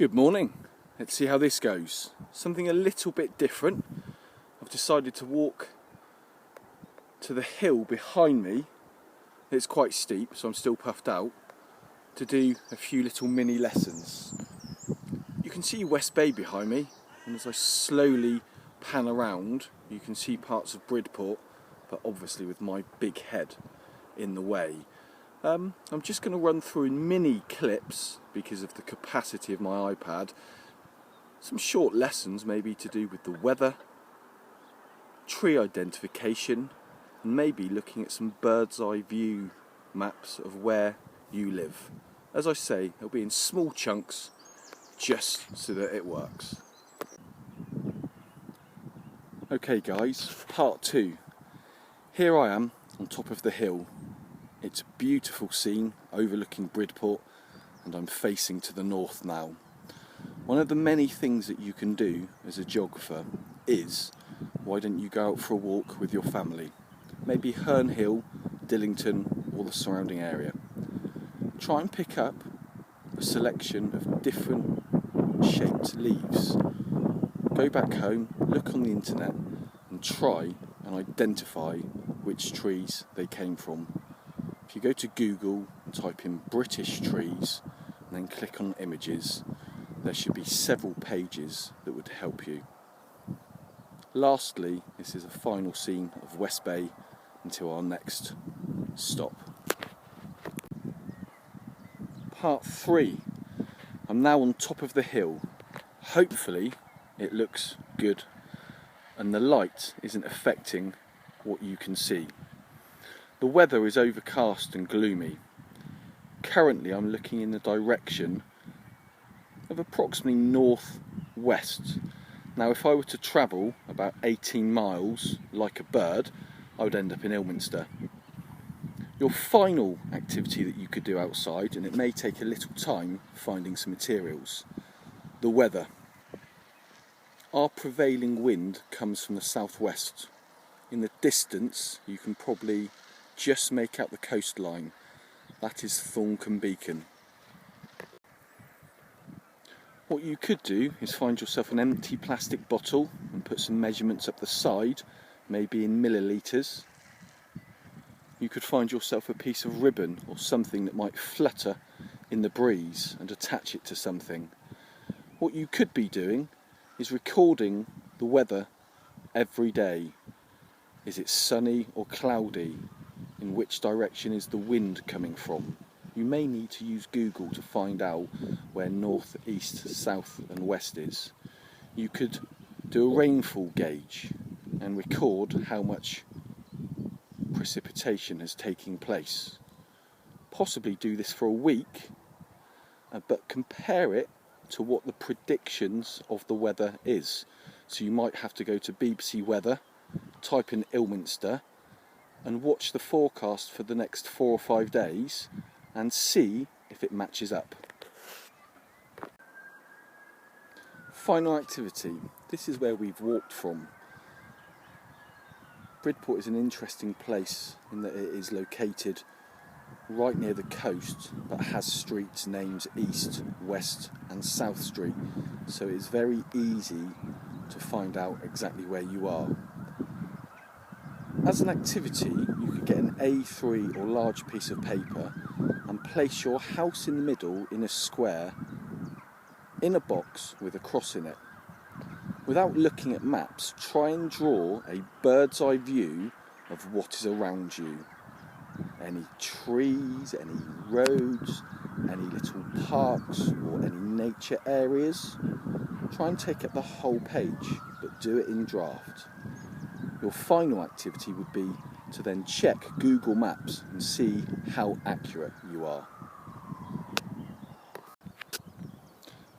Good morning. Let's see how this goes. Something a little bit different. I've decided to walk to the hill behind me. It's quite steep, so I'm still puffed out, to do a few little mini lessons. You can see West Bay behind me, and as I slowly pan around, you can see parts of Bridport, but obviously with my big head in the way. I'm just going to run through in mini clips because of the capacity of my iPad. Some short lessons maybe to do with the weather, tree identification, and maybe looking at some bird's eye view maps of where you live. As I say, it'll be in small chunks just so that it works. Okay guys, part 2. Here I am on top of the hill. It's a beautiful scene overlooking Bridport, and I'm facing to the north now. One of the many things that you can do as a geographer is, why don't you go out for a walk with your family? Maybe Herne Hill, Dillington or the surrounding area. Try and pick up a selection of different shaped leaves. Go back home, look on the internet and try and identify which trees they came from. If you go to Google and type in British trees and then click on images, there should be several pages that would help you. Lastly, this is a final scene of West Bay until our next stop. Part 3. I'm now on top of the hill. Hopefully it looks good and the light isn't affecting what you can see. The weather is overcast and gloomy. Currently I'm looking in the direction of approximately northwest. Now if I were to travel about 18 miles like a bird, I would end up in Ilminster. Your final activity that you could do outside, and it may take a little time finding some materials, the weather. Our prevailing wind comes from the southwest. In the distance you can probably just make out the coastline. That is Thorncombe Beacon. What you could do is find yourself an empty plastic bottle and put some measurements up the side, maybe in millilitres. You could find yourself a piece of ribbon or something that might flutter in the breeze and attach it to something. What you could be doing is recording the weather every day. Is it sunny or cloudy? In which direction is the wind coming from? You may need to use Google to find out where north, east, south and west is. You could do a rainfall gauge and record how much precipitation has taken place. Possibly do this for a week, but compare it to what the predictions of the weather is. So you might have to go to BBC Weather, type in Ilminster and watch the forecast for the next 4 or 5 days and see if it matches up. Final activity. This is where we've walked from. Bridport is an interesting place in that it is located right near the coast but has streets named East, West and South Street, so it's very easy to find out exactly where you are. As an activity, you could get an A3 or large piece of paper and place your house in the middle in a square in a box with a cross in it. Without looking at maps, try and draw a bird's eye view of what is around you. Any trees, any roads, any little parks or any nature areas. Try and take up the whole page, but do it in draft. Your final activity would be to then check Google Maps and see how accurate you are.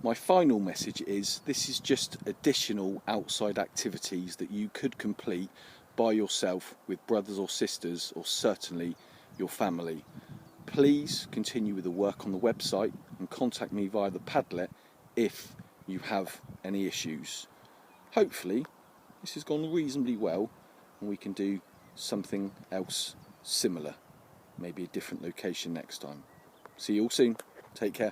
My final message is this is just additional outside activities that you could complete by yourself with brothers or sisters or certainly your family. Please continue with the work on the website and contact me via the Padlet if you have any issues. Hopefully this has gone reasonably well and we can do something else similar, maybe a different location next time. See you all soon. Take care.